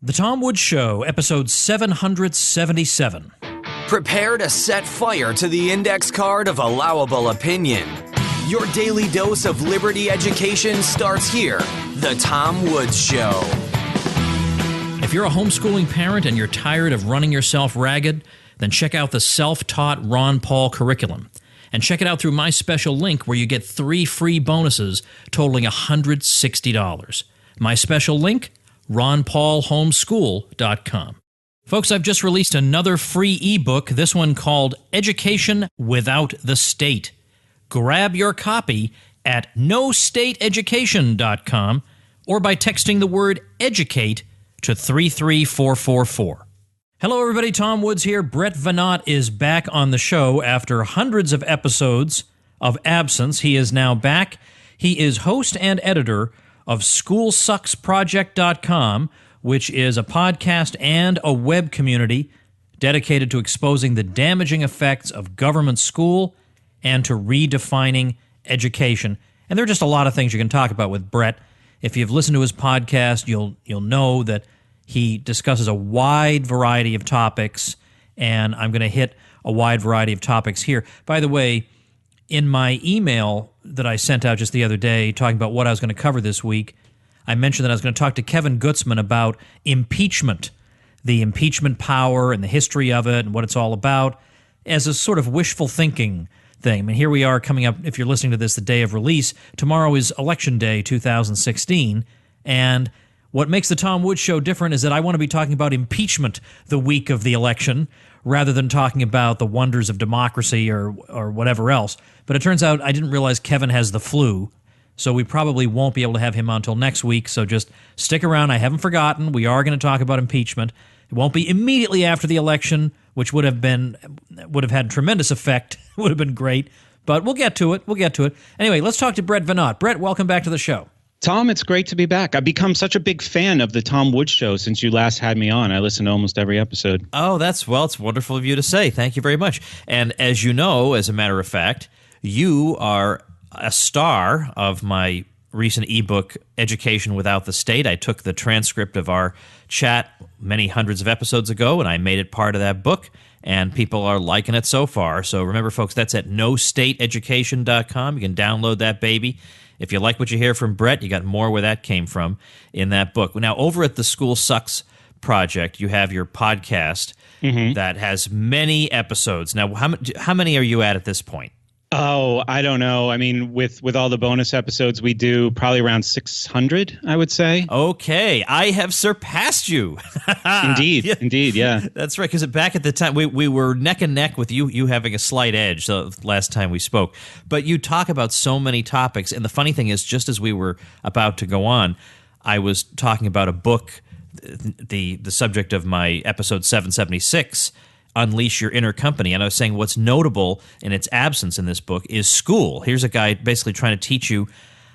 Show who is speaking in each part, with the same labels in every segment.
Speaker 1: The Tom Woods Show, episode 777.
Speaker 2: Prepare to set fire to the index card of allowable opinion. Your daily dose of liberty education starts here. The Tom Woods Show.
Speaker 1: If you're a homeschooling parent and you're tired of running yourself ragged, then check out the self-taught Ron Paul curriculum. And check it out through my special link where you get 3 free bonuses totaling $160. My special link? ronpaulhomeschool.com. Folks, I've just released another free ebook, this one called Education Without the State. Grab your copy at nostateeducation.com or by texting the word EDUCATE to 33444. Hello everybody, Tom Woods here. Brett Veinotte is back on the show after hundreds of episodes of absence. He is now back. He is host and editor of SchoolSucksProject.com, which is a podcast and a web community dedicated to exposing the damaging effects of government school and to redefining education. And there are just a lot of things you can talk about with Brett. If you've listened to his podcast, you'll know that he discusses a wide variety of topics, and I'm going to hit a wide variety of topics here. By the way, in my email that I sent out just the other day talking about what I was going to cover this week, I mentioned that I was going to talk to Kevin Gutzman about impeachment, the impeachment power and the history of it and what it's all about as a sort of wishful thinking thing. I mean, here we are coming up, if you're listening to this the day of release, tomorrow is Election Day 2016, and what makes the Tom Woods Show different is that I want to be talking about impeachment the week of the election rather than talking about the wonders of democracy or whatever else. But it turns out I didn't realize Kevin has the flu, so we probably won't be able to have him on until next week. So just stick around. I haven't forgotten. We are going to talk about impeachment. It won't be immediately after the election, which would have had tremendous effect. Would have been great. But we'll get to it. Anyway, let's talk to Brett Veinotte. Brett, welcome back to the show.
Speaker 3: Tom, it's great to be back. I've become such a big fan of the Tom Woods Show since you last had me on. I listen to almost every episode.
Speaker 1: Oh, it's wonderful of you to say. Thank you very much. And as you know, as a matter of fact, you are a star of my recent ebook, Education Without the State. I took the transcript of our chat many hundreds of episodes ago, and I made it part of that book, and people are liking it so far. So remember, folks, that's at nostateeducation.com. You can download that baby. If you like what you hear from Brett, you got more where that came from in that book. Now, over at the School Sucks Project, you have your podcast that has many episodes. Now, how many are you at this point?
Speaker 3: Oh, I don't know. I mean, with all the bonus episodes we do, probably around 600, I would say.
Speaker 1: Okay, I have surpassed you.
Speaker 3: Indeed, yeah.
Speaker 1: That's right, because back at the time, we were neck and neck with you having a slight edge the last time we spoke. But you talk about so many topics, and the funny thing is, just as we were about to go on, I was talking about a book, the subject of my episode 776, Unleash Your Inner Company. And I was saying what's notable in its absence in this book is school. Here's a guy basically trying to teach you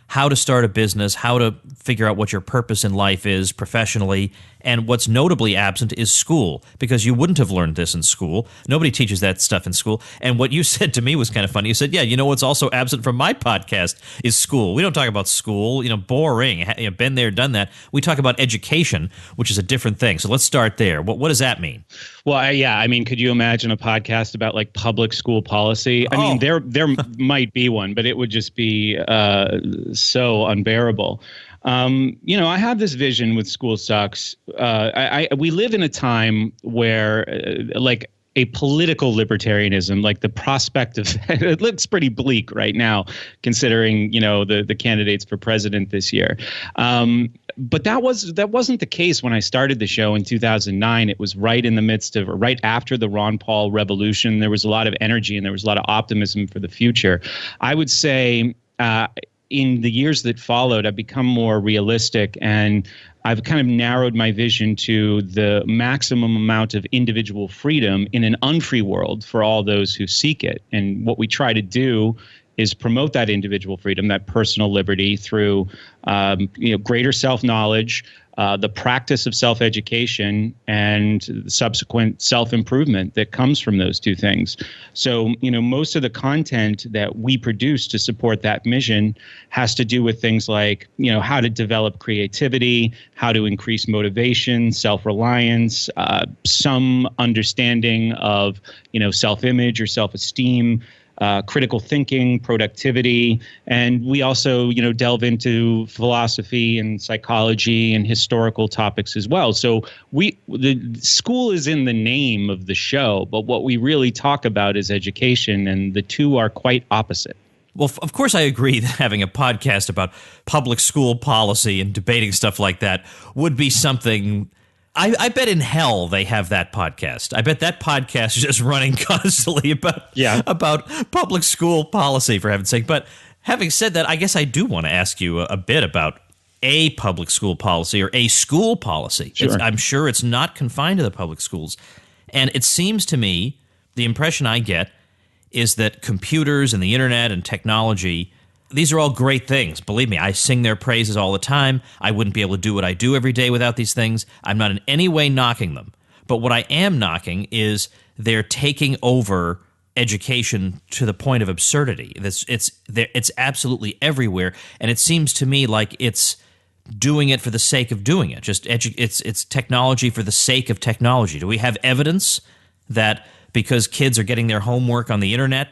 Speaker 1: how to start a business, how to figure out what your purpose in life is professionally. And what's notably absent is school, because you wouldn't have learned this in school. Nobody teaches that stuff in school. And what you said to me was kind of funny. You said, yeah, you know what's also absent from my podcast is school. We don't talk about school, boring, been there, done that. We talk about education, which is a different thing. So let's start there. What does that mean?
Speaker 3: Well, I mean, could you imagine a podcast about like public school policy? I mean, there might be one, but it would just be so unbearable. I have this vision with School Sucks. We live in a time where like a political libertarianism, like the prospect of it looks pretty bleak right now, considering, the candidates for president this year. But that wasn't the case when I started the show in 2009. It was right in the midst of, or right after the Ron Paul revolution. There was a lot of energy and there was a lot of optimism for the future. I would say, in the years that followed, I've become more realistic, and I've kind of narrowed my vision to the maximum amount of individual freedom in an unfree world for all those who seek it. And what we try to do is promote that individual freedom, that personal liberty through greater self-knowledge, the practice of self-education and the subsequent self-improvement that comes from those two things. So, most of the content that we produce to support that mission has to do with things like, how to develop creativity, how to increase motivation, self-reliance, some understanding of, self-image or self-esteem, critical thinking, productivity, and we also, delve into philosophy and psychology and historical topics as well. So the school is in the name of the show, but what we really talk about is education, and the two are quite opposite.
Speaker 1: Well, of course, I agree that having a podcast about public school policy and debating stuff like that would be something. I bet in hell they have that podcast. I bet that podcast is just running constantly about public school policy, for heaven's sake. But having said that, I guess I do want to ask you a bit about a public school policy or a school policy.
Speaker 3: Sure.
Speaker 1: I'm sure it's not confined to the public schools. And it seems to me, the impression I get is that computers and the internet and technology, these are all great things. Believe me, I sing their praises all the time. I wouldn't be able to do what I do every day without these things. I'm not in any way knocking them. But what I am knocking is they're taking over education to the point of absurdity. It's absolutely everywhere, and it seems to me like it's doing it for the sake of doing it. It's technology for the sake of technology. Do we have evidence that because kids are getting their homework on the internet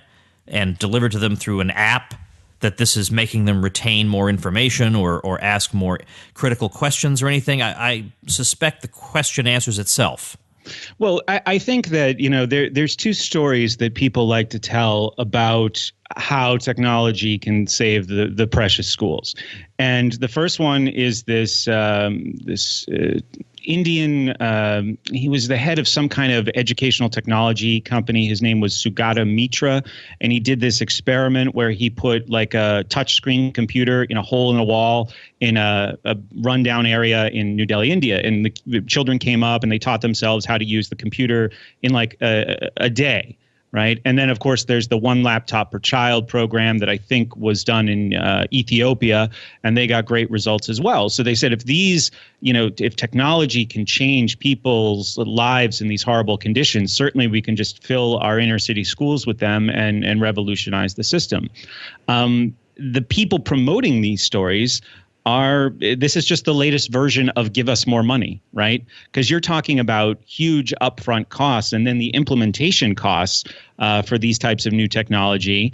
Speaker 1: and delivered to them through an app, that this is making them retain more information or ask more critical questions or anything? I suspect the question answers itself.
Speaker 3: Well, I think that, there's two stories that people like to tell about how technology can save the precious schools. And the first one is this Indian, he was the head of some kind of educational technology company. His name was Sugata Mitra, and he did this experiment where he put like a touchscreen computer in a hole in a wall in a rundown area in New Delhi, India. And the children came up and they taught themselves how to use the computer in like a day. Right. And then, of course, there's the one laptop per child program that I think was done in Ethiopia, and they got great results as well. So they said if if technology can change people's lives in these horrible conditions, certainly we can just fill our inner city schools with them and revolutionize the system. The people promoting these stories this is just the latest version of give us more money, right? Because you're talking about huge upfront costs and then the implementation costs for these types of new technology.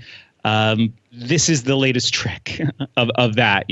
Speaker 3: This is the latest trick of that,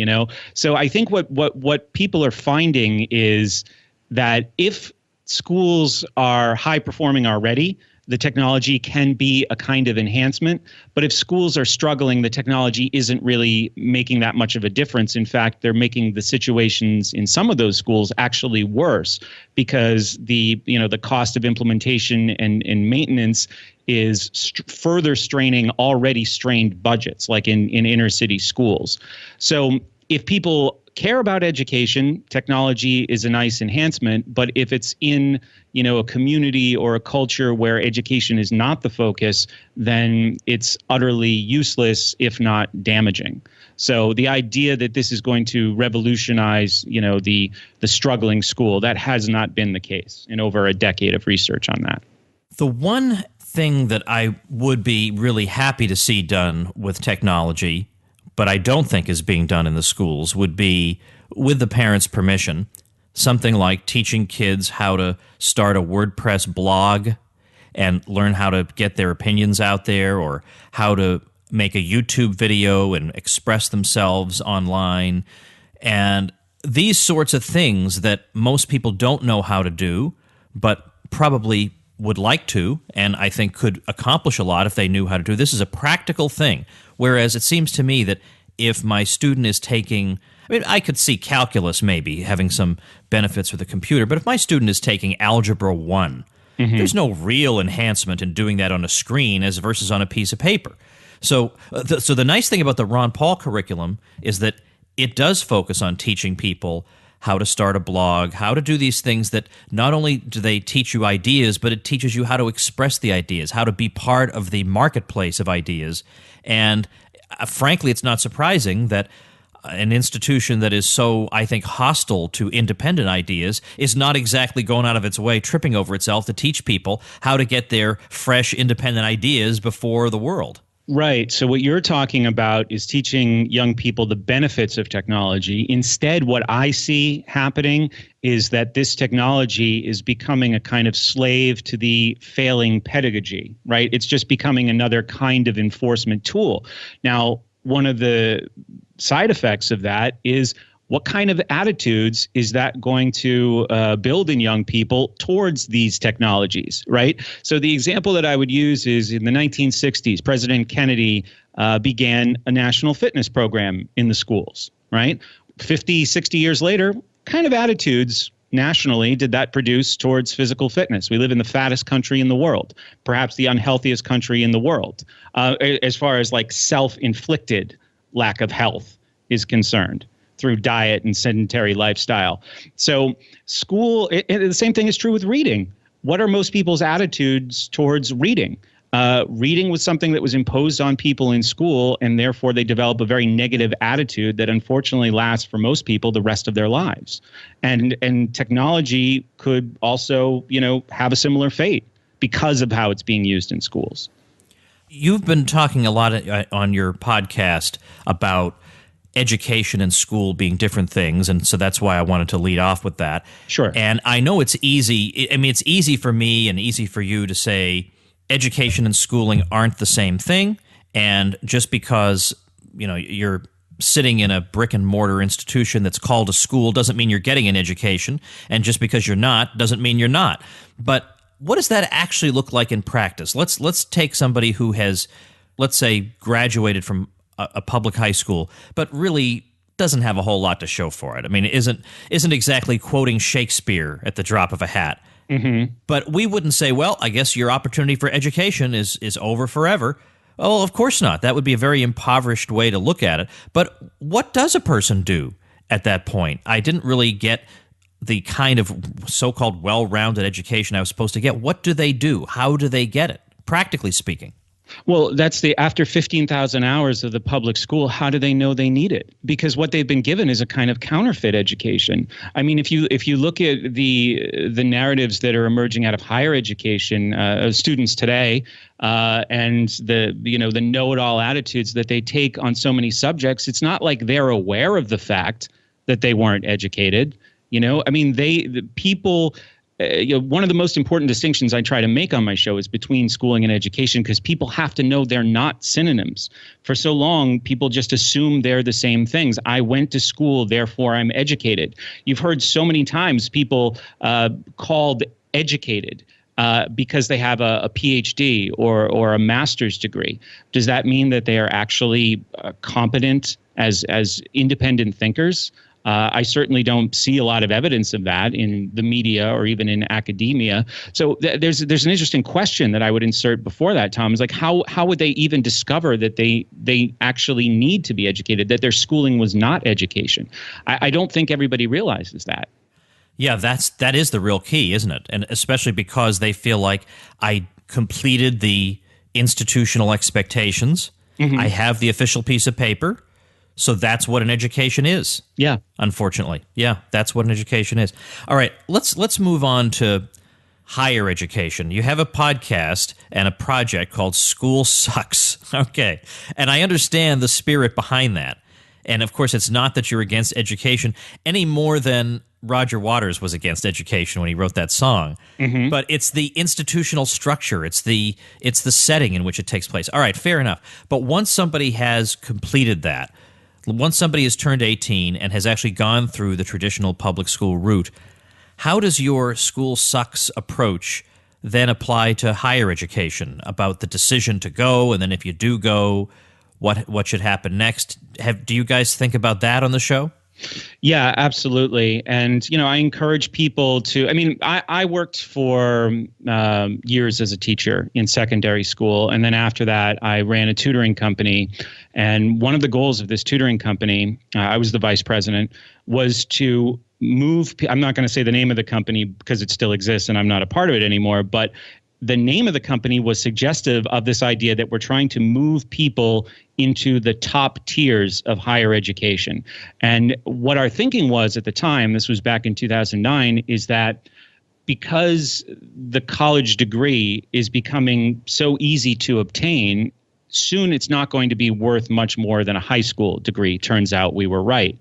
Speaker 3: So I think what people are finding is that if schools are high performing already, the technology can be a kind of enhancement. But if schools are struggling, the technology isn't really making that much of a difference. In fact, they're making the situations in some of those schools actually worse because the cost of implementation and maintenance is further straining already strained budgets, like in inner city schools. So if people care about education, technology is a nice enhancement. But if it's in, a community or a culture where education is not the focus, then it's utterly useless, if not damaging. So the idea that this is going to revolutionize, the struggling school, that has not been the case in over a decade of research on that.
Speaker 1: The one thing that I would be really happy to see done with technology, but I don't think is being done in the schools, would be, with the parents' permission, something like teaching kids how to start a WordPress blog and learn how to get their opinions out there, or how to make a YouTube video and express themselves online. And these sorts of things that most people don't know how to do, but probably would like to, and I think could accomplish a lot if they knew how to do. This is a practical thing. Whereas it seems to me that if my student is taking, I could see calculus maybe having some benefits with a computer, but if my student is taking Algebra 1, there's no real enhancement in doing that on a screen as versus on a piece of paper. So the nice thing about the Ron Paul curriculum is that it does focus on teaching people how to start a blog, how to do these things that not only do they teach you ideas, but it teaches you how to express the ideas, how to be part of the marketplace of ideas. And frankly, it's not surprising that an institution that is so, I think, hostile to independent ideas is not exactly going out of its way, tripping over itself to teach people how to get their fresh, independent ideas before the world.
Speaker 3: Right. So what you're talking about is teaching young people the benefits of technology. Instead, what I see happening is that this technology is becoming a kind of slave to the failing pedagogy, right? It's just becoming another kind of enforcement tool. Now, one of the side effects of that is, what kind of attitudes is that going to build in young people towards these technologies, right? So the example that I would use is in the 1960s, President Kennedy began a national fitness program in the schools, right? 50, 60 years later, kind of attitudes nationally did that produce towards physical fitness? We live in the fattest country in the world, perhaps the unhealthiest country in the world, as far as like self-inflicted lack of health is concerned, through diet and sedentary lifestyle. So school, the same thing is true with reading. What are most people's attitudes towards reading? Reading was something that was imposed on people in school, and therefore they develop a very negative attitude that unfortunately lasts for most people the rest of their lives. And technology could also, have a similar fate because of how it's being used in schools.
Speaker 1: You've been talking a lot on your podcast about education and school being different things, and so that's why I wanted to lead off with that.
Speaker 3: Sure.
Speaker 1: And I know it's easy. I mean, it's easy for me and easy for you to say education and schooling aren't the same thing, and just because, you're sitting in a brick and mortar institution that's called a school doesn't mean you're getting an education, and just because you're not doesn't mean you're not. But what does that actually look like in practice? Let's take somebody who has, let's say, graduated from a public high school, but really doesn't have a whole lot to show for it. I mean, isn't exactly quoting Shakespeare at the drop of a hat. Mm-hmm. But we wouldn't say, well, I guess your opportunity for education is over forever. Oh, of course not. That would be a very impoverished way to look at it. But what does a person do at that point? I didn't really get the kind of so-called well-rounded education I was supposed to get. What do they do? How do they get it, practically speaking?
Speaker 3: Well, that's after 15,000 hours of the public school, how do they know they need it? Because what they've been given is a kind of counterfeit education. I mean, if you look at the narratives that are emerging out of higher education, students today, and the know-it-all attitudes that they take on so many subjects, it's not like they're aware of the fact that they weren't educated. I mean, people. One of the most important distinctions I try to make on my show is between schooling and education, because people have to know they're not synonyms. For so long, people just assume they're the same things. I went to school, therefore I'm educated. You've heard so many times people called educated because they have a PhD or a master's degree. Does that mean that they are actually competent as independent thinkers? I certainly don't see a lot of evidence of that in the media or even in academia. So there's an interesting question that I would insert before that, Tom, is like how would they even discover that they actually need to be educated, that their schooling was not education? I don't think everybody realizes that.
Speaker 1: Yeah, that is the real key, isn't it? And especially because they feel like I completed the institutional expectations. Mm-hmm. I have the official piece of paper. So that's what an education is.
Speaker 3: Yeah.
Speaker 1: Unfortunately. Yeah, that's what an education is. All right, let's move on to higher education. You have a podcast and a project called School Sucks. Okay. And I understand the spirit behind that. And of course, it's not that you're against education any more than Roger Waters was against education when he wrote that song. Mm-hmm. But it's the institutional structure. It's the setting in which it takes place. All right, fair enough. But once somebody has completed that, once somebody has turned 18 and has actually gone through the traditional public school route, how does your School Sucks approach then apply to higher education about the decision to go, and then if you do go, what should happen next? Do you guys think about that on the show?
Speaker 3: Yeah, absolutely. And, I encourage people to, I worked for years as a teacher in secondary school. And then after that, I ran a tutoring company. And one of the goals of this tutoring company, I was the vice president, was to move, I'm not going to say the name of the company because it still exists and I'm not a part of it anymore, but the name of the company was suggestive of this idea that we're trying to move people into the top tiers of higher education. And what our thinking was at the time, this was back in 2009, is that because the college degree is becoming so easy to obtain, soon it's not going to be worth much more than a high school degree. Turns out we were right.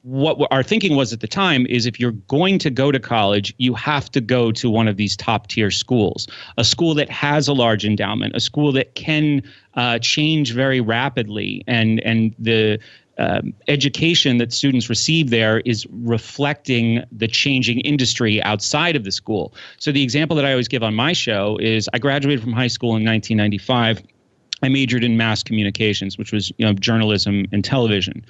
Speaker 3: What our thinking was at the time is if you're going to go to college, you have to go to one of these top tier schools, a school that has a large endowment, a school that can change very rapidly, and the education that students receive there is reflecting the changing industry outside of the school. So the example that I always give on my show is I graduated from high school in 1995. I majored in mass communications, which was journalism and television.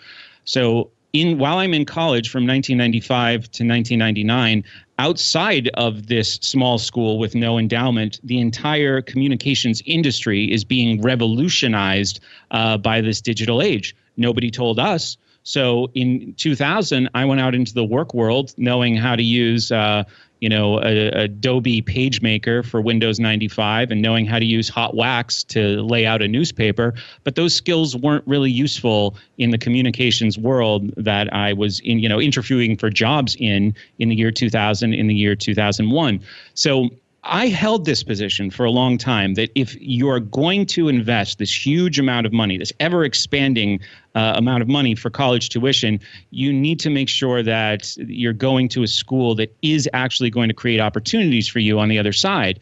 Speaker 3: So while I'm in college from 1995 to 1999, outside of this small school with no endowment, the entire communications industry is being revolutionized by this digital age. Nobody told us. So in 2000, I went out into the work world knowing how to use Adobe PageMaker for Windows 95 and knowing how to use Hot Wax to lay out a newspaper. But those skills weren't really useful in the communications world that I was interviewing for jobs in the year 2000, in the year 2001. So I held this position for a long time that if you're going to invest this huge amount of money, this ever expanding amount of money for college tuition, you need to make sure that you're going to a school that is actually going to create opportunities for you on the other side.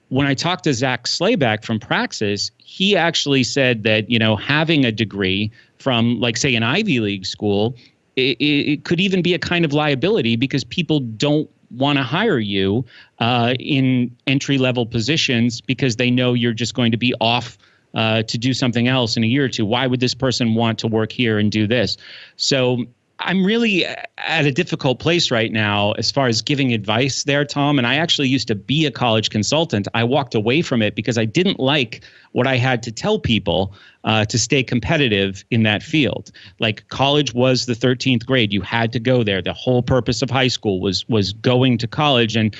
Speaker 3: When I talked to Zach Slayback from Praxis, he actually said that, having a degree from, like, say, an Ivy League school, it could even be a kind of liability because people don't want to hire you in entry-level positions because they know you're just going to be off to do something else in a year or two. Why would this person want to work here and do this? So I'm really at a difficult place right now as far as giving advice there, Tom. And I actually used to be a college consultant. I walked away from it because I didn't like what I had to tell people to stay competitive in that field. Like, college was the 13th grade. You had to go there. The whole purpose of high school was going to college. And,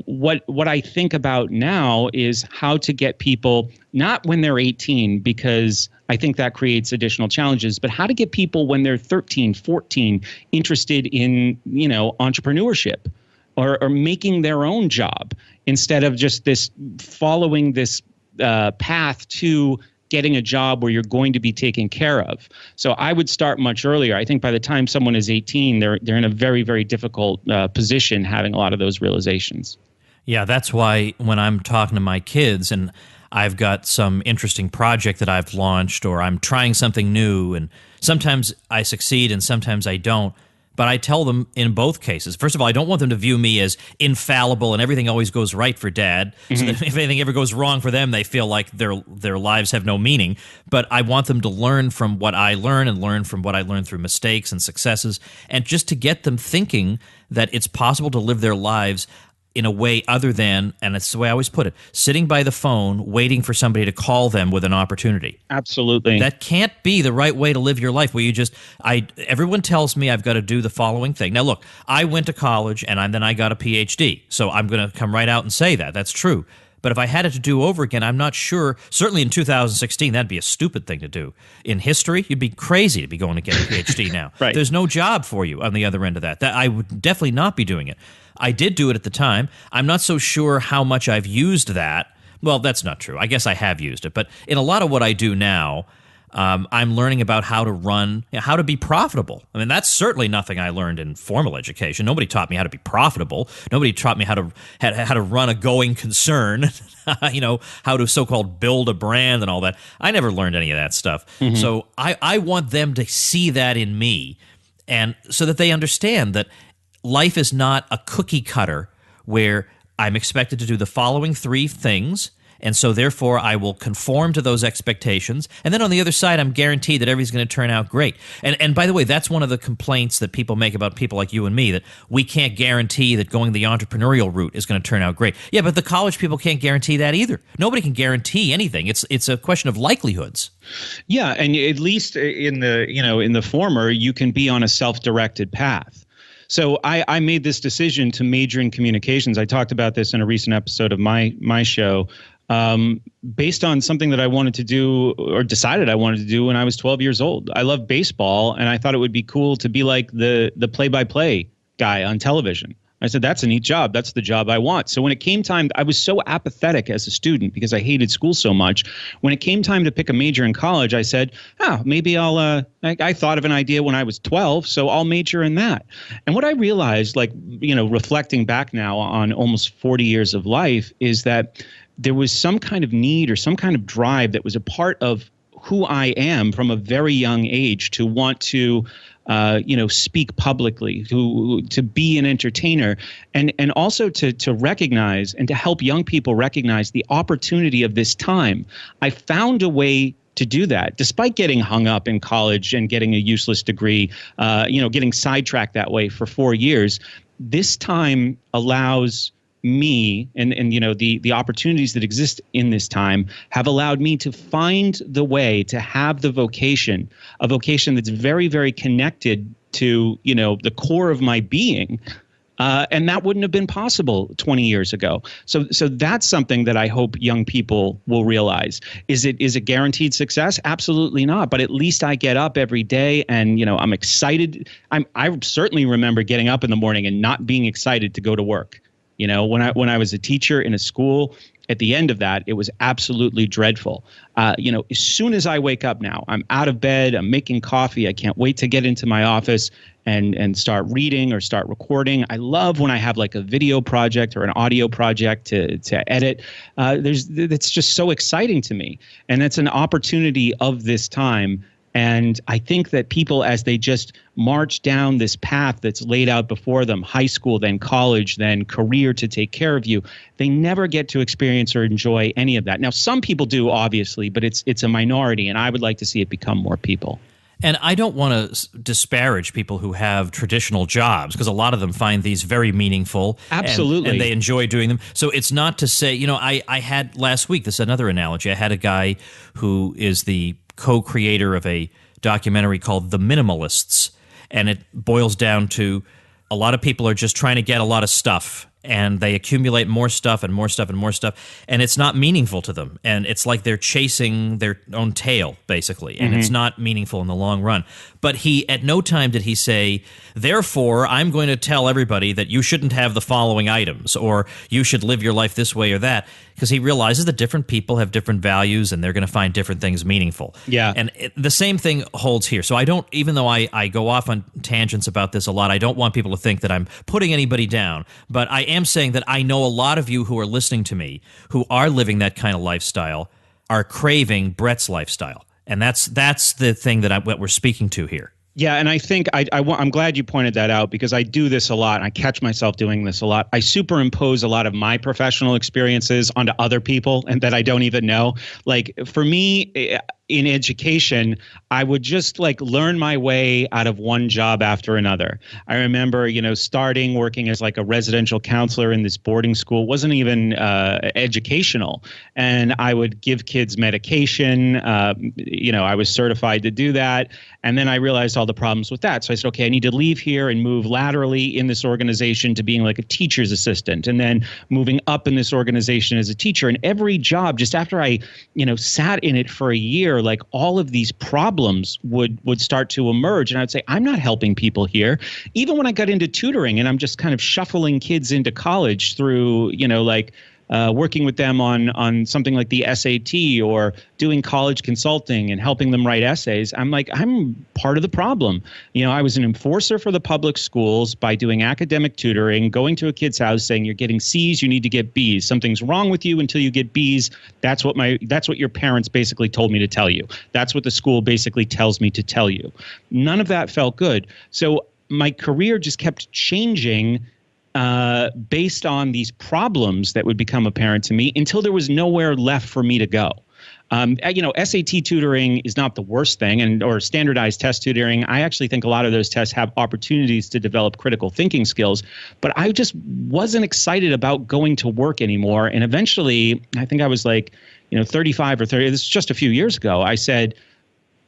Speaker 3: what I think about now is how to get people, not when they're 18, because I think that creates additional challenges, but how to get people when they're 13, 14, interested in, entrepreneurship or making their own job instead of just following this path to getting a job where you're going to be taken care of. So I would start much earlier. I think by the time someone is 18, they're in a very, very difficult position having a lot of those realizations.
Speaker 1: Yeah, that's why when I'm talking to my kids and I've got some interesting project that I've launched or I'm trying something new, and sometimes I succeed and sometimes I don't, but I tell them in both cases, first of all, I don't want them to view me as infallible and everything always goes right for Dad. Mm-hmm. So that if anything ever goes wrong for them, they feel like their lives have no meaning. But I want them to learn from what I learn and learn from what I learned through mistakes and successes, and just to get them thinking that it's possible to live their lives in a way other than, and it's the way I always put it, sitting by the phone waiting for somebody to call them with an opportunity.
Speaker 3: Absolutely.
Speaker 1: That can't be the right way to live your life, where you everyone tells me I've got to do the following thing. Now look, I went to college and then I got a PhD, so I'm going to come right out and say that. That's true. But if I had it to do over again, I'm not sure. Certainly in 2016, that'd be a stupid thing to do. In history, you'd be crazy to be going to get a PhD now.
Speaker 3: Right.
Speaker 1: There's no job for you on the other end of that. I would definitely not be doing it. I did do it at the time. I'm not so sure how much I've used that. Well, that's not true. I guess I have used it. But in a lot of what I do now, I'm learning about how to run, how to be profitable. I mean, that's certainly nothing I learned in formal education. Nobody taught me how to be profitable. Nobody taught me how to run a going concern, how to so-called build a brand and all that. I never learned any of that stuff. Mm-hmm. So I want them to see that in me, and so that they understand that life is not a cookie cutter where I'm expected to do the following 3 things, and so therefore I will conform to those expectations. And then on the other side, I'm guaranteed that everything's going to turn out great. And by the way, that's one of the complaints that people make about people like you and me, that we can't guarantee that going the entrepreneurial route is going to turn out great. Yeah, but the college people can't guarantee that either. Nobody can guarantee anything. It's a question of likelihoods.
Speaker 3: Yeah, and at least in the former, you can be on a self-directed path. So I made this decision to major in communications. I talked about this in a recent episode of my show. based on something that I wanted to do or decided I wanted to do when I was 12 years old. I love baseball, and I thought it would be cool to be like the play-by-play guy on television. I said, that's a neat job. That's the job I want. So when it came time, I was so apathetic as a student because I hated school so much. When it came time to pick a major in college, I said, maybe I thought of an idea when I was 12, so I'll major in that. And what I realized, reflecting back now on almost 40 years of life, is that there was some kind of need or some kind of drive that was a part of who I am from a very young age to want to speak publicly, to be an entertainer, and also to recognize and to help young people recognize the opportunity of this time. I found a way to do that, despite getting hung up in college and getting a useless degree, getting sidetracked that way for 4 years. This time allows me and the opportunities that exist in this time have allowed me to find the way to have a vocation that's very, very connected to, the core of my being. And that wouldn't have been possible 20 years ago. So that's something that I hope young people will realize. Is it guaranteed success? Absolutely not. But at least I get up every day and, I'm excited. I certainly remember getting up in the morning and not being excited to go to work. When I was a teacher in a school, at the end of that, it was absolutely dreadful. As soon as I wake up now, I'm out of bed, I'm making coffee. I can't wait to get into my office and start reading or start recording. I love when I have like a video project or an audio project to edit. It's just so exciting to me. And it's an opportunity of this time. And I think that people, as they just march down this path that's laid out before them, high school, then college, then career to take care of you, they never get to experience or enjoy any of that. Now, some people do, obviously, but it's a minority, and I would like to see it become more people.
Speaker 1: And I don't want to disparage people who have traditional jobs, because a lot of them find these very meaningful.
Speaker 3: Absolutely.
Speaker 1: And they enjoy doing them. So it's not to say, I had last week, this is another analogy, I had a guy who is the co-creator of a documentary called The Minimalists, and it boils down to a lot of people are just trying to get a lot of stuff, and they accumulate more stuff and more stuff and more stuff, and it's not meaningful to them, and it's like they're chasing their own tail, basically, and it's not meaningful in the long run. But he, at no time did he say, therefore, I'm going to tell everybody that you shouldn't have the following items, or you should live your life this way or that, because he realizes that different people have different values, and they're going to find different things meaningful.
Speaker 3: Yeah.
Speaker 1: And the same thing holds here. So I don't, even though I go off on tangents about this a lot, I don't want people to think that I'm putting anybody down, but I am saying that I know a lot of you who are listening to me who are living that kind of lifestyle are craving Brett's lifestyle. And that's the thing that we're speaking to here.
Speaker 3: Yeah, and I think I'm glad you pointed that out, because I do this a lot. And I catch myself doing this a lot. I superimpose a lot of my professional experiences onto other people and that I don't even know. Like for me, in education, I would just learn my way out of one job after another. I remember, starting working as a residential counselor in this boarding school. Wasn't even educational. And I would give kids medication. I was certified to do that. And then I realized all the problems with that. So I said, okay, I need to leave here and move laterally in this organization to being like a teacher's assistant, and then moving up in this organization as a teacher. And every job, just after I, sat in it for a year, all of these problems would start to emerge. And I'd say, I'm not helping people here. Even when I got into tutoring and I'm just kind of shuffling kids into college through, working with them on something like the SAT or doing college consulting and helping them write essays, I'm part of the problem. I was an enforcer for the public schools by doing academic tutoring, going to a kid's house saying, you're getting C's, you need to get B's. Something's wrong with you until you get B's. That's what your parents basically told me to tell you. That's what the school basically tells me to tell you. None of that felt good. So my career just kept changing based on these problems that would become apparent to me until there was nowhere left for me to go. SAT tutoring is not the worst thing, or standardized test tutoring. I actually think a lot of those tests have opportunities to develop critical thinking skills, but I just wasn't excited about going to work anymore. And eventually, I think I was 35 or 30, this is just a few years ago, I said,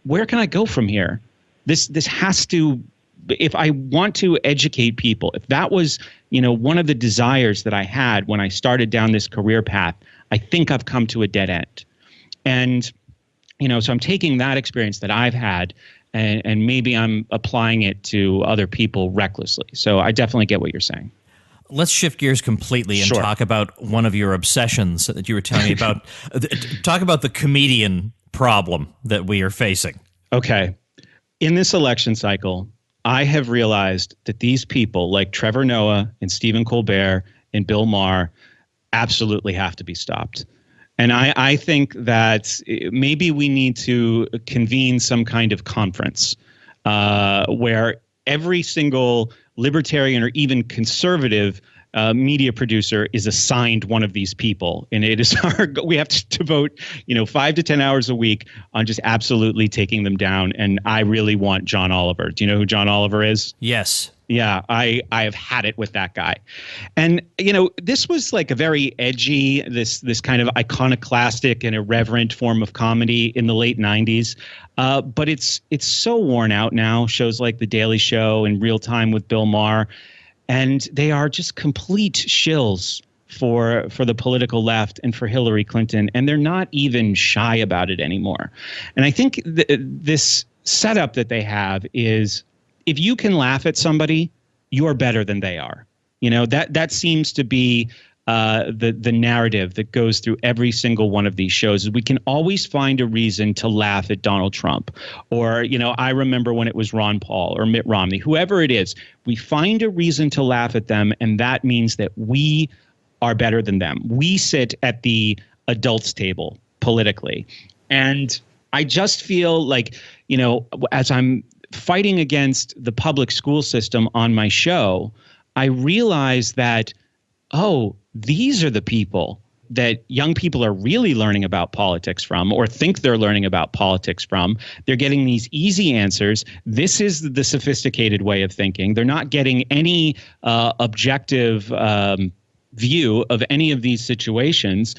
Speaker 3: where can I go from here? This has to if I want to educate people, if that was, one of the desires that I had when I started down this career path, I think I've come to a dead end. And, so I'm taking that experience that I've had and maybe I'm applying it to other people recklessly. So I definitely get what you're saying.
Speaker 1: Let's shift gears completely and talk about one of your obsessions that you were telling me about. Talk about the comedian problem that we are facing.
Speaker 3: Okay. In this election cycle, I have realized that these people like Trevor Noah and Stephen Colbert and Bill Maher absolutely have to be stopped. And I think that maybe we need to convene some kind of conference where every single libertarian or even conservative media producer is assigned one of these people. And it is we have to devote, 5 to 10 hours a week on just absolutely taking them down. And I really want John Oliver. Do you know who John Oliver is?
Speaker 1: Yes.
Speaker 3: Yeah, I have had it with that guy. And, this was like a very edgy, this kind of iconoclastic and irreverent form of comedy in the late 90s. But it's so worn out now, shows like The Daily Show and Real Time with Bill Maher. And they are just complete shills for the political left and for Hillary Clinton. And they're not even shy about it anymore. And I think this setup that they have is, if you can laugh at somebody, you're better than they are. That seems to be the narrative that goes through every single one of these shows. Is we can always find a reason to laugh at Donald Trump, or I remember when it was Ron Paul or Mitt Romney, whoever it is. We find a reason to laugh at them, and that means that we are better than them. We sit at the adults' table politically, and I just feel like as I'm fighting against the public school system on my show, I realize that, these are the people that young people are really learning about politics from, or think they're learning about politics from. They're getting these easy answers. This is the sophisticated way of thinking. They're not getting any objective view of any of these situations.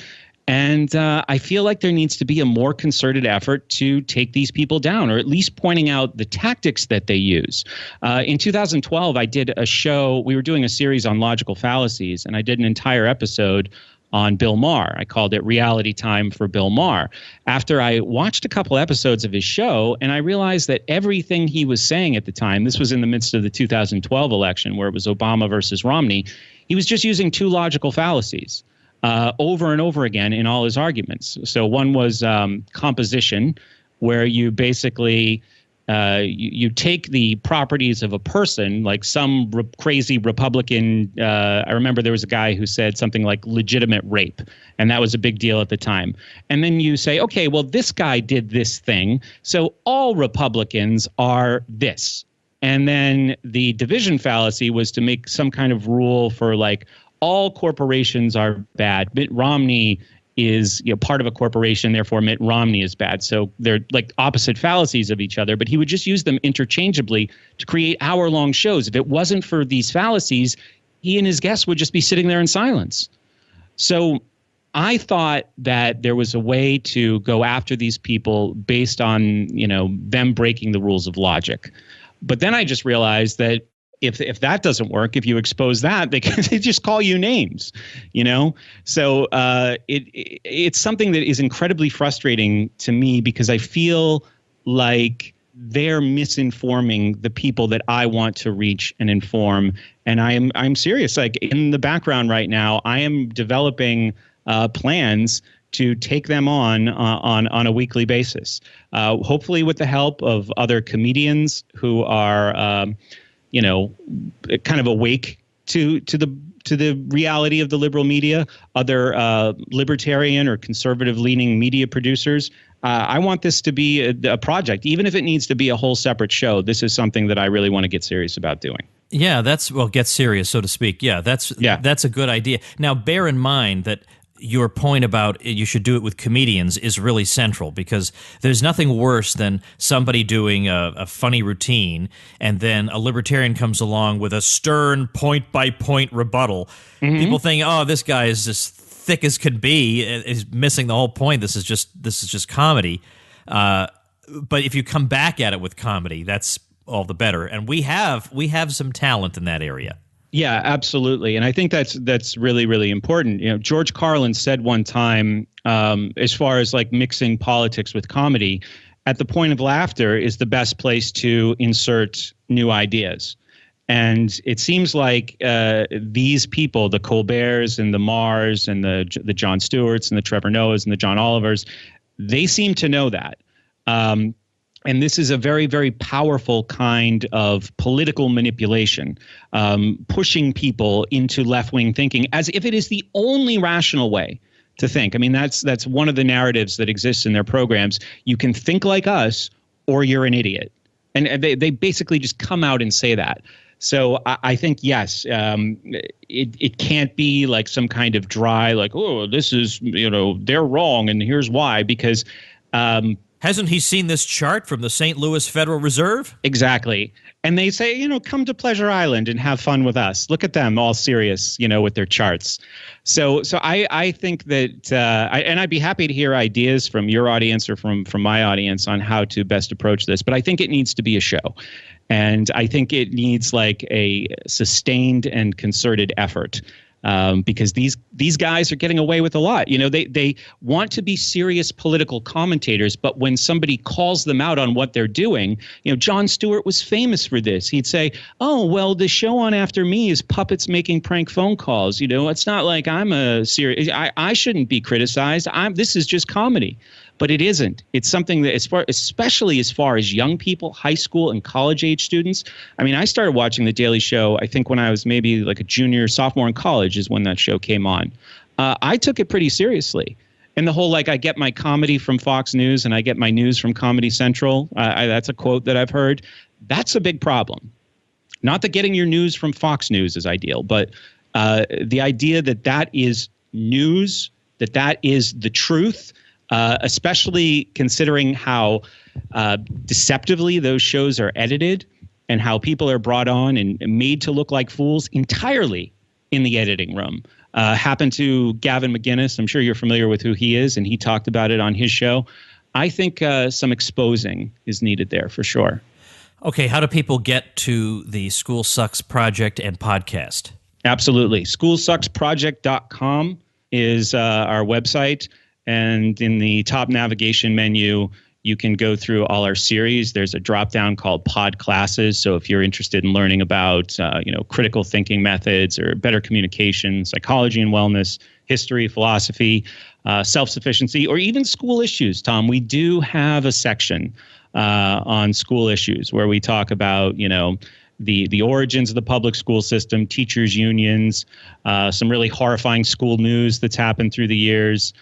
Speaker 3: And I feel like there needs to be a more concerted effort to take these people down, or at least pointing out the tactics that they use. In 2012, I did a show. We were doing a series on logical fallacies, and I did an entire episode on Bill Maher. I called it Reality Time for Bill Maher. After I watched a couple episodes of his show, and I realized that everything he was saying at the time, this was in the midst of the 2012 election where it was Obama versus Romney, he was just using two logical fallacies over and over again in all his arguments. So one was composition, where you basically you take the properties of a person, like some crazy Republican. I remember there was a guy who said something like legitimate rape, and that was a big deal at the time. And then you say, okay, well, this guy did this thing, so all Republicans are this. And then the division fallacy was to make some kind of rule for like, all corporations are bad. Mitt Romney is part of a corporation, therefore Mitt Romney is bad. So they're like opposite fallacies of each other, but he would just use them interchangeably to create hour-long shows. If it wasn't for these fallacies, he and his guests would just be sitting there in silence. So I thought that there was a way to go after these people based on, them breaking the rules of logic. But then I just realized that if that doesn't work, if you expose that, they just call you names, So it's something that is incredibly frustrating to me, because I feel like they're misinforming the people that I want to reach and inform. And I'm serious. Like, in the background right now, I am developing plans to take them on a weekly basis, hopefully with the help of other comedians who are kind of awake to the reality of the liberal media, other libertarian or conservative leaning media producers. I want this to be a project, even if it needs to be a whole separate show. This is something that I really want to get serious about doing.
Speaker 1: Yeah, get serious, so to speak. Yeah, that's a good idea. Now, bear in mind that your point about you should do it with comedians is really central, because there's nothing worse than somebody doing a funny routine and then a libertarian comes along with a stern point-by-point rebuttal. Mm-hmm. People think, oh, this guy is just thick as could be, is missing the whole point. This is just comedy. But if you come back at it with comedy, that's all the better. And we have some talent in that area.
Speaker 3: Yeah, absolutely. And I think that's really, really important. You know, George Carlin said one time, as far as like mixing politics with comedy, at the point of laughter is the best place to insert new ideas. And it seems like these people, the Colberts and the Mars and the Jon Stewarts and the Trevor Noahs and the John Olivers, they seem to know that. And this is a very, very powerful kind of political manipulation, pushing people into left-wing thinking as if it is the only rational way to think. I mean, that's one of the narratives that exists in their programs. You can think like us or you're an idiot. And they basically just come out and say that. So I think, yes, it can't be like some kind of dry, like, oh, this is, they're wrong and here's why, because
Speaker 1: hasn't he seen this chart from the St. Louis Federal Reserve?
Speaker 3: Exactly. And they say, come to Pleasure Island and have fun with us. Look at them all serious, with their charts. So I think that and I'd be happy to hear ideas from your audience or from my audience on how to best approach this. But I think it needs to be a show. And I think it needs like a sustained and concerted effort. Because these guys are getting away with a lot. They want to be serious political commentators, but when somebody calls them out on what they're doing, Jon Stewart was famous for this. He'd say, "Oh, well, the show on after me is puppets making prank phone calls. It's not like I'm a serious. I shouldn't be criticized. This is just comedy." But it isn't. It's something that, especially as far as young people, high school and college age students. I mean, I started watching The Daily Show, I think when I was maybe like a junior, sophomore in college is when that show came on. I took it pretty seriously. And the whole, like, I get my comedy from Fox News and I get my news from Comedy Central. That's a quote that I've heard. That's a big problem. Not that getting your news from Fox News is ideal, but the idea that is news, that is the truth, especially considering how deceptively those shows are edited and how people are brought on and made to look like fools entirely in the editing room. Happened to Gavin McInnes. I'm sure you're familiar with who he is, and he talked about it on his show. I think some exposing is needed there for sure.
Speaker 1: Okay, how do people get to the School Sucks Project and podcast?
Speaker 3: Absolutely. SchoolSucksProject.com is our website. And in the top navigation menu, you can go through all our series. There's a drop-down called Pod Classes. So if you're interested in learning about, critical thinking methods or better communication, psychology and wellness, history, philosophy, self-sufficiency, or even school issues, Tom, we do have a section on school issues where we talk about, the origins of the public school system, teachers' unions, some really horrifying school news that's happened through the years.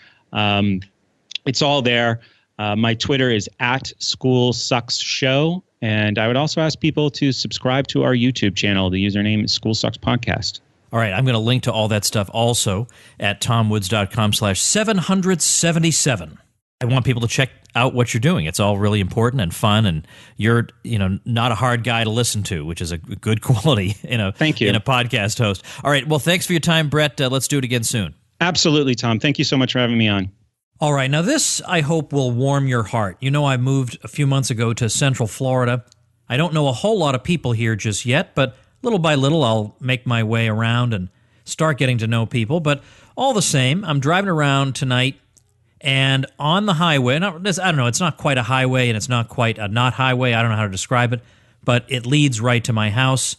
Speaker 3: It's all there. My Twitter is @SchoolSucksShow. And I would also ask people to subscribe to our YouTube channel. The username is School Sucks Podcast.
Speaker 1: All right. I'm going to link to all that stuff also at tomwoods.com/777. I want people to check out what you're doing. It's all really important and fun. And you're, not a hard guy to listen to, which is a good quality,
Speaker 3: Thank you.
Speaker 1: in a podcast host. All right. Well, thanks for your time, Brett. Let's do it again soon.
Speaker 3: Absolutely, Tom. Thank you so much for having me on.
Speaker 1: All right. Now, this, I hope, will warm your heart. I moved a few months ago to Central Florida. I don't know a whole lot of people here just yet, but little by little, I'll make my way around and start getting to know people. But all the same, I'm driving around tonight, and on the highway, I don't know, it's not quite a highway, and it's not quite a not highway. I don't know how to describe it, but it leads right to my house.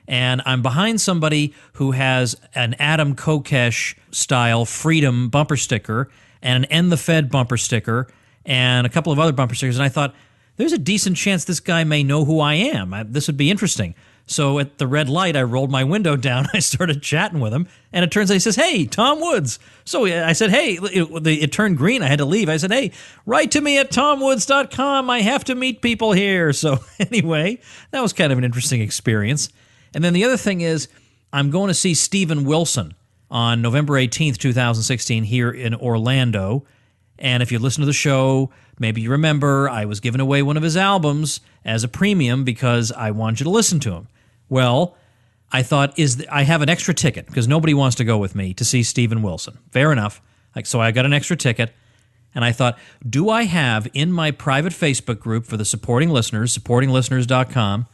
Speaker 1: And I'm behind somebody who has an Adam Kokesh-style Freedom bumper sticker and an End the Fed bumper sticker and a couple of other bumper stickers. And I thought, there's a decent chance this guy may know who I am. This would be interesting. So at the red light, I rolled my window down. I started chatting with him. And it turns out he says, "Hey, Tom Woods." So I said, "Hey," it turned green. I had to leave. I said, "Hey, write to me at tomwoods.com. I have to meet people here." So anyway, that was kind of an interesting experience. And then the other thing is, I'm going to see Steven Wilson on November 18th, 2016 here in Orlando. And if you listen to the show, maybe you remember I was giving away one of his albums as a premium because I wanted you to listen to him. Well, I thought, I have an extra ticket because nobody wants to go with me to see Steven Wilson. Fair enough. So I got an extra ticket. And I thought, do I have in my private Facebook group for the supporting listeners, supportinglisteners.com,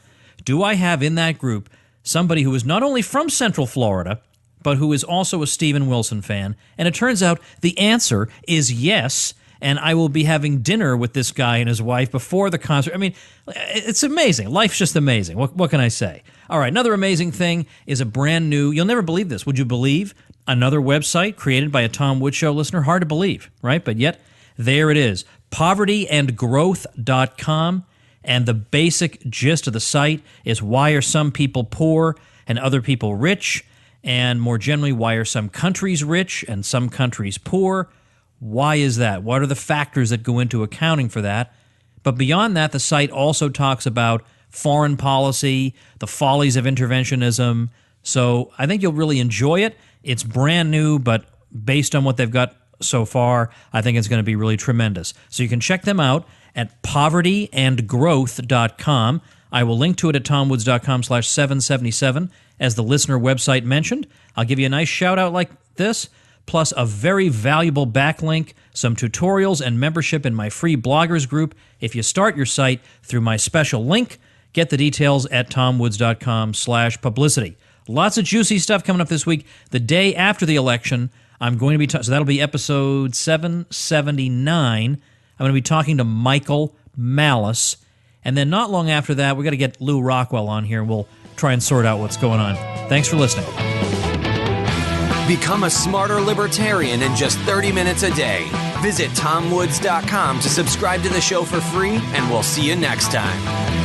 Speaker 1: do I have in that group somebody who is not only from Central Florida, but who is also a Steven Wilson fan? And it turns out the answer is yes, and I will be having dinner with this guy and his wife before the concert. I mean, it's amazing. Life's just amazing. What can I say? All right, another amazing thing is a brand new, you'll never believe this, would you believe? Another website created by a Tom Woods Show listener. Hard to believe, right? But yet, there it is, povertyandgrowth.com. And the basic gist of the site is why are some people poor and other people rich? And more generally, why are some countries rich and some countries poor? Why is that? What are the factors that go into accounting for that? But beyond that, the site also talks about foreign policy, the follies of interventionism. So I think you'll really enjoy it. It's brand new, but based on what they've got so far, I think it's going to be really tremendous. So you can check them out at povertyandgrowth.com. I will link to it at tomwoods.com/777 as the listener website mentioned. I'll give you a nice shout out like this, plus a very valuable backlink, some tutorials, and membership in my free bloggers group if you start your site through my special link. Get the details at tomwoods.com/publicity. Lots of juicy stuff coming up this week. The day after the election, I'm going to be so that'll be episode 779. I'm going to be talking to Michael Malice. And then not long after that, we got to get Lou Rockwell on here, and we'll try and sort out what's going on. Thanks for listening.
Speaker 2: Become a smarter libertarian in just 30 minutes a day. Visit TomWoods.com to subscribe to the show for free, and we'll see you next time.